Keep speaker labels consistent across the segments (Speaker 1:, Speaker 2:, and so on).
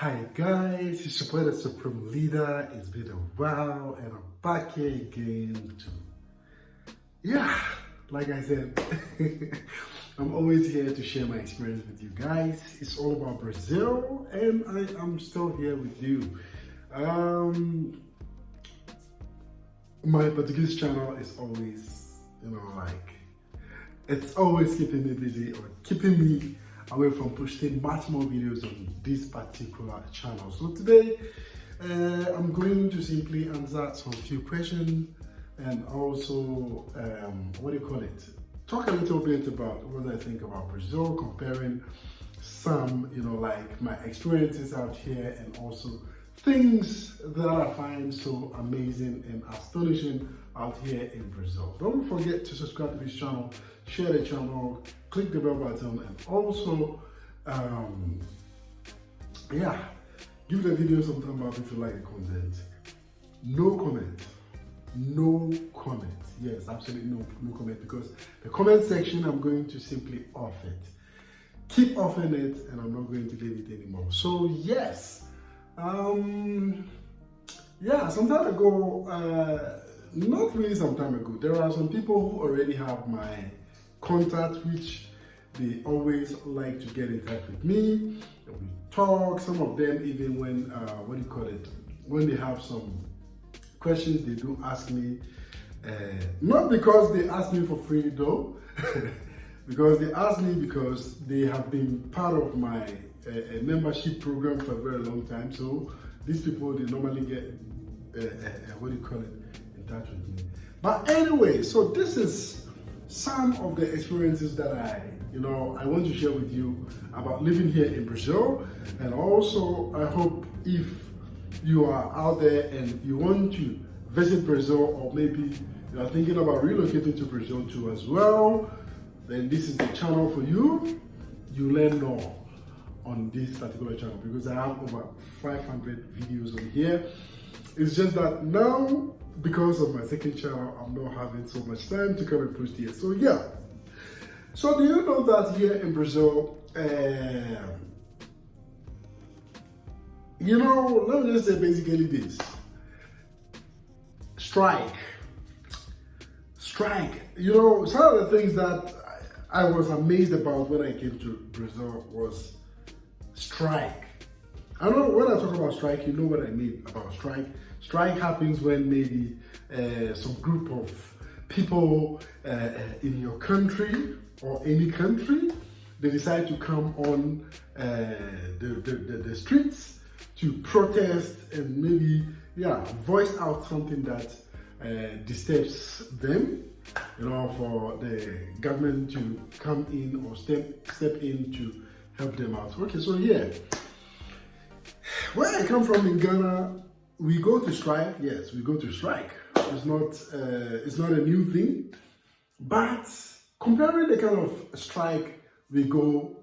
Speaker 1: Hi guys, it's your boy the Supreme Leader. It's been a while and I'm back here again like I said, I'm always here to share my experience with you guys. It's all about Brazil and I am still here with you. My Portuguese channel is always, it's always keeping me busy or keeping me away from posting much more videos on this particular channel. So today I'm going to simply answer some few questions and also talk a little bit about what I think about Brazil, comparing some like my experiences out here and also things that I find so amazing and astonishing out here in Brazil. Don't forget to subscribe to this channel, share the channel, click the bell button, and also give the video some thumbs up if you like the content. No comment. Yes, absolutely no comment, because the comment section I'm going to simply off it. Keep offing it and I'm not going to leave it anymore. So yes, some time ago, not really some time ago, there are some people who already have my contact, which they always like to get in touch with me. We talk, some of them even when, when they have some questions, they do ask me, not because they ask me for free though, because they ask me because they have been part of my membership program for a very long time. So these people, they normally get in touch with me. But anyway, so this is some of the experiences that I want to share with you about living here in Brazil. And also I hope if you are out there and you want to visit Brazil, or maybe you are thinking about relocating to Brazil too as well, then this is the channel for you. You learn more on this particular channel because I have over 500 videos on here. It's just that now, because of my second channel, I'm not having so much time to come and post here. So yeah. So do you know that here in Brazil, let me just say basically this. Strike. Some of the things that I was amazed about when I came to Brazil was strike. I know when I talk about strike, you know what I mean about strike. Strike happens when maybe some group of people in your country or any country, they decide to come on the streets to protest and maybe voice out something that disturbs them, for the government to come in or step in to help them out. Okay, so yeah, where I come from in Ghana, we go to strike. Yes, we go to strike. It's not a new thing, but comparing the kind of strike we go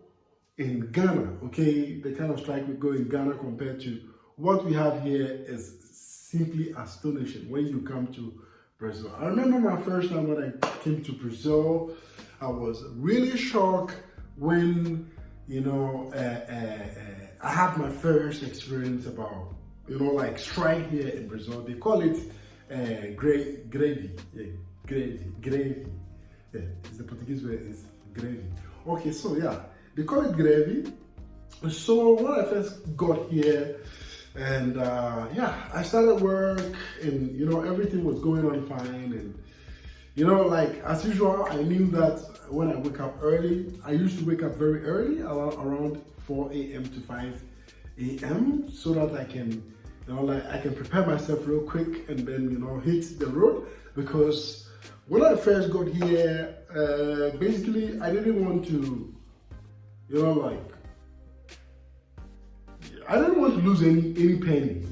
Speaker 1: in Ghana, okay, the kind of strike we go in Ghana compared to what we have here is simply astonishing when you come to Brazil. I remember my first time when I came to Brazil, I was really shocked when I had my first experience about like strike here in Brazil. They call it gravy. Gravy. Yeah, it's the Portuguese word is gravy. Okay, so yeah, they call it gravy. So when I first got here, and I started work, and everything was going on fine, and like as usual, I knew that when I wake up early, I used to wake up very early, around 4 a.m. to 5 a.m. so that I can I can prepare myself real quick and then hit the road. Because when I first got here, basically I didn't want to I didn't want to lose any penny,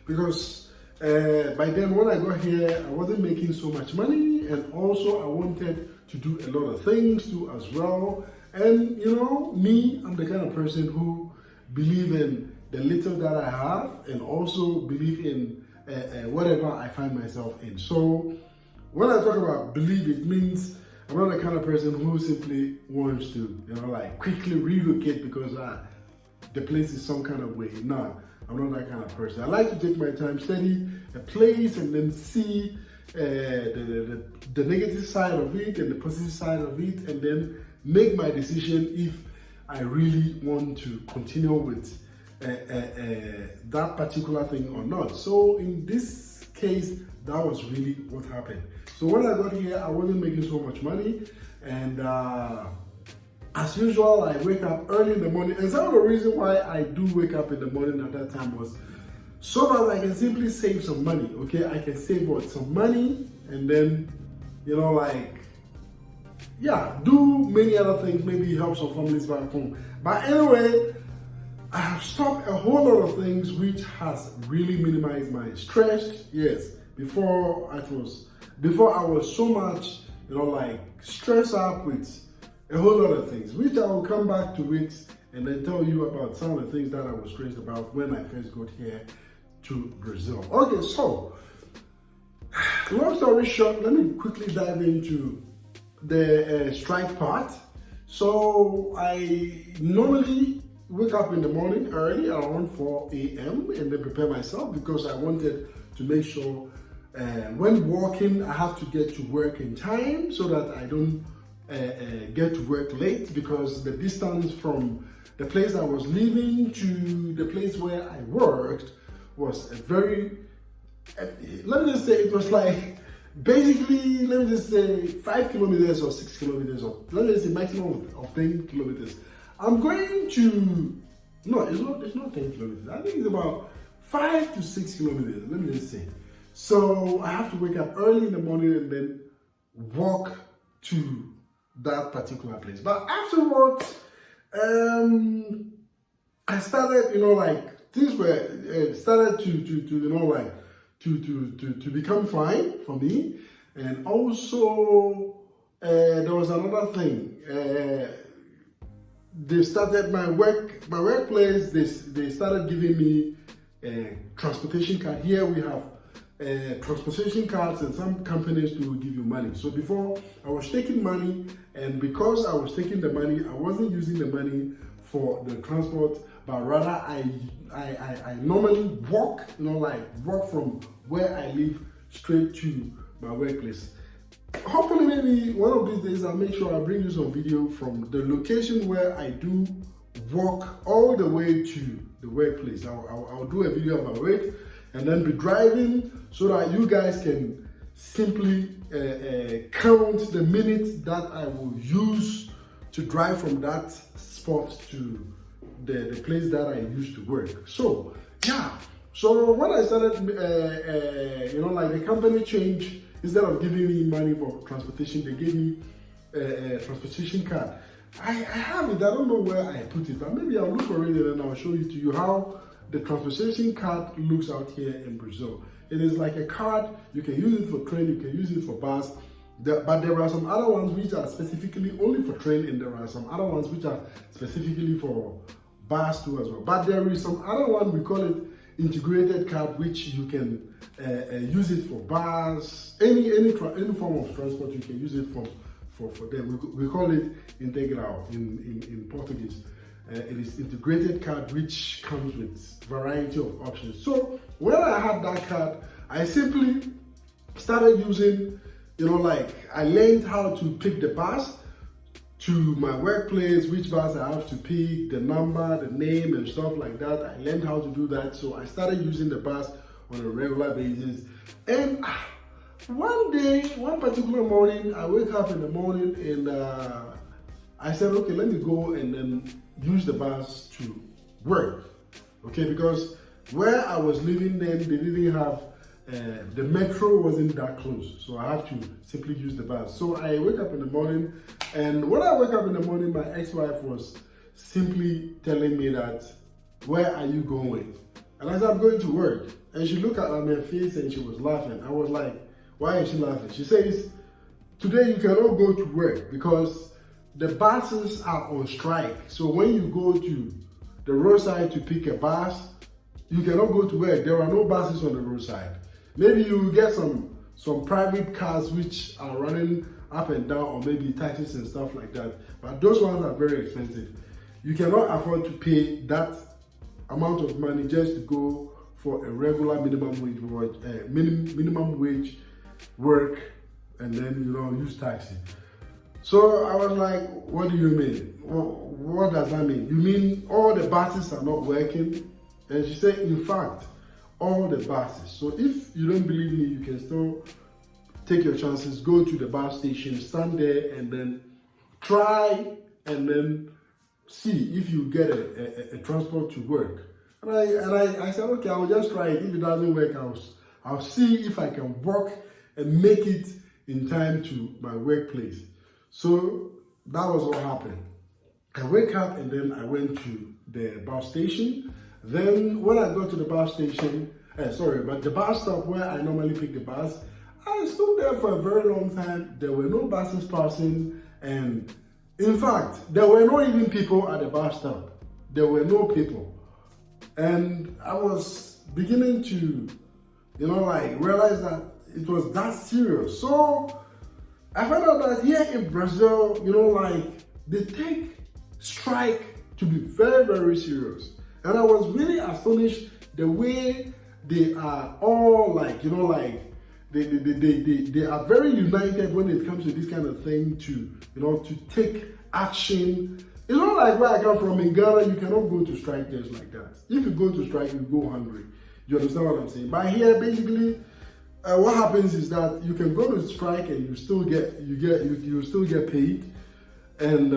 Speaker 1: because by then when I got here, I wasn't making so much money, and also I wanted to do a lot of things too as well. And me, I'm the kind of person who believe in the little that I have, and also believe in whatever I find myself in. So when I talk about believe, it means I'm not the kind of person who simply wants to quickly relocate because the place is some kind of way. No, I'm not that kind of person. I like to take my time, study a place, and then see the negative side of it and the positive side of it, and then make my decision if I really want to continue with that particular thing or not. So in this case, that was really what happened. So when I got here, I wasn't making so much money, and as usual, I wake up early in the morning. And some of the reason why I do wake up in the morning at that time was so that I can simply save some money. Okay, I can save some money, and then, you know, like, yeah, do many other things, maybe help some families back home. But anyway, I have stopped a whole lot of things which has really minimized my stress. Yes, before I was so much, you know, like, stressed up with a whole lot of things, which I will come back to it and then tell you about some of the things that I was stressed about when I first got here to Brazil. Okay, so long story short, let me quickly dive into the strike part. So I normally wake up in the morning early around 4 a.m. and then prepare myself, because I wanted to make sure when walking I have to get to work in time so that I don't get to work late, because the distance from the place I was living to the place where I worked was a very, let me just say, it was like basically, let me just say 5 kilometers or 6 kilometers, or let me just say maximum of 10 kilometers. I'm going to, no, it's not 10 kilometers. I think it's about 5 to 6 kilometers, let me just say. So I have to wake up early in the morning and then walk to that particular place. But afterwards, I started, you know, like, things were started to you know, like, to become fine for me. And also there was another thing. They started my workplace. They started giving me a transportation card. Here we have transportation cards, and some companies will give you money. So before, I was taking money, and because I was taking the money, I wasn't using the money for the transport, but rather I normally walk, you know, like, walk from where I live straight to my workplace. Hopefully, maybe one of these days, I'll make sure I bring you some video from the location where I do walk all the way to the workplace. I'll do a video about it, and then be driving, so that you guys can simply count the minutes that I will use to drive from that spot to the place that I used to work. So yeah, so when I started, you know, like, the company changed. Instead of giving me money for transportation, they gave me a transportation card. I have it. I don't know where I put it, but maybe I'll look for it and then I'll show you to you how the transportation card looks out here in Brazil. It is like a card. You can use it for train, you can use it for bus, but there are some other ones which are specifically only for train, and there are some other ones which are specifically for bus too as well. But there is some other one, we call it integrated card, which you can use it for bus, any form of transport. You can use it for them. We call it integral in Portuguese. It is integrated card, which comes with variety of options. So when I had that card, I simply started using, you know, like, I learned how to pick the bus to my workplace, which bus I have to pick, the number, the name, and stuff like that. I learned how to do that. So I started using the bus on a regular basis. And one day, one particular morning, I wake up in the morning and I said, okay, let me go and then use the bus to work. Okay, because where I was living then, they didn't have, the metro wasn't that close. So I have to simply use the bus. So I wake up in the morning, and when I wake up in the morning, my ex-wife was simply telling me that, where are you going? And I said, I'm going to work. And she looked at my face and she was laughing. I was like, why is she laughing? She says, today you cannot go to work because the buses are on strike. So when you go to the roadside to pick a bus, you cannot go to work. There are no buses on the roadside. Maybe you will get some private cars which are running up and down, or maybe taxis and stuff like that. But those ones are very expensive. you cannot afford to pay that amount of money just to go for a regular minimum wage work and then use taxi. So I was like, what do you mean? What does that mean? You mean all the buses are not working? And she said, in fact, all the buses. So if you don't believe me, you can still take your chances, go to the bus station, stand there and then try and then see if you get a transport to work. And I said, okay, I'll just try it. If it doesn't work, I'll see if I can walk and make it in time to my workplace. So that was what happened. I wake up and then I went to the bus station. Then when I got to the bus station, but the bus stop where I normally pick the bus, I stood there for a very long time. There were no buses passing, and in fact, there were not even people at the bus stop. There were no people. And I was beginning to, realize that it was that serious. So I found out that here in Brazil, they take strike to be very, very serious. And I was really astonished the way they are all they are very united when it comes to this kind of thing to take action. It's not like where I come from in Ghana, you cannot go to strike just like that. If you go to strike, you go hungry. You understand what I'm saying? But here, basically, what happens is that you can go to strike and you still get paid. And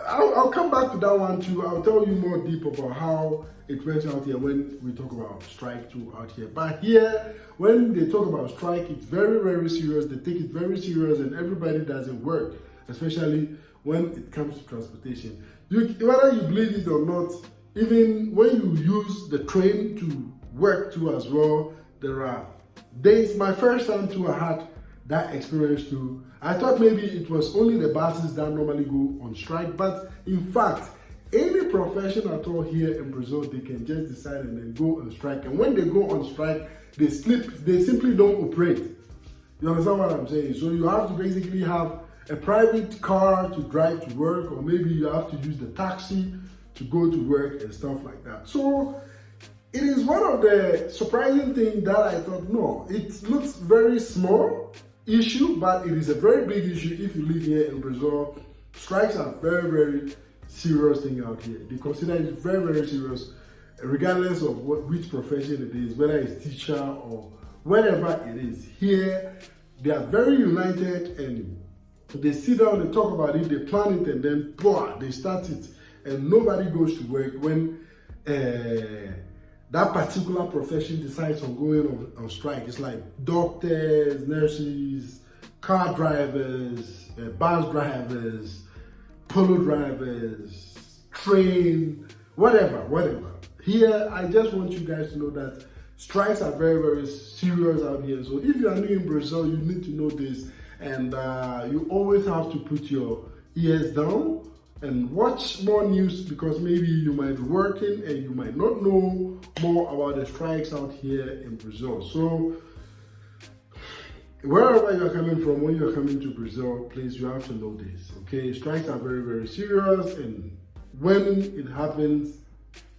Speaker 1: I'll come back to that one too. I'll tell you more deep about how it works out here when we talk about strike too out here. But here, when they talk about strike, it's very, very serious. They take it very serious, and everybody doesn't work, especially when it comes to transportation. Whether you believe it or not, even when you use the train to work too as well, there are days. My first time too, I had that experience too. I thought maybe it was only the buses that normally go on strike, but in fact, any profession at all here in Brazil, they can just decide and then go on strike. And when they go on strike, they simply don't operate. You understand what I'm saying? So you have to basically have a private car to drive to work, or maybe you have to use the taxi to go to work and stuff like that. So it is one of the surprising things that I thought, no, it looks very small issue, but it is a very big issue if you live here in Brazil. Strikes are very, very serious thing out here. They consider it very, very serious, regardless of which profession it is, whether it's teacher or whatever it is. Here, they are very united and they sit down, they talk about it, they plan it, and then they start it. And nobody goes to work when that particular profession decides on going on strike. It's like doctors, nurses, car drivers, bus drivers, polo drivers, train, whatever. Here, I just want you guys to know that strikes are very, very serious out here. So if you are new in Brazil, you need to know this. And you always have to put your ears down and watch more news, because maybe you might be working and you might not know more about the strikes out here in Brazil. So wherever you're coming from, when you're coming to Brazil, please, you have to know this, okay? Strikes are very, very serious, and when it happens,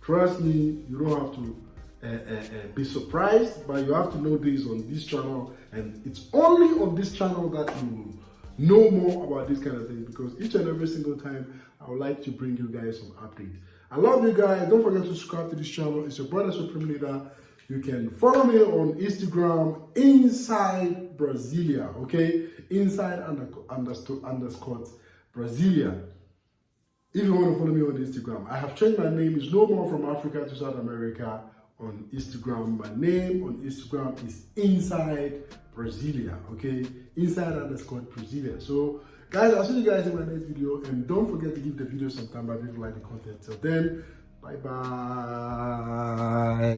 Speaker 1: trust me, you don't have to be surprised, but you have to know this on this channel, and it's only on this channel that you will know more about this kind of thing, because each and every single time I would like to bring you guys some update. I love you guys. Don't forget to subscribe to this channel. It's your brother Supreme Leader. You can follow me on Instagram, Inside Brasilia, okay? Inside underscore Brasilia. If you want to follow me on Instagram, I have changed my name. It's no more From Africa to South America on Instagram. My name on Instagram is Inside Brasilia, okay? Inside underscore Brasilia. So, guys, I'll see you guys in my next video. And don't forget to give the video some time back if you like the content. Till then, bye-bye.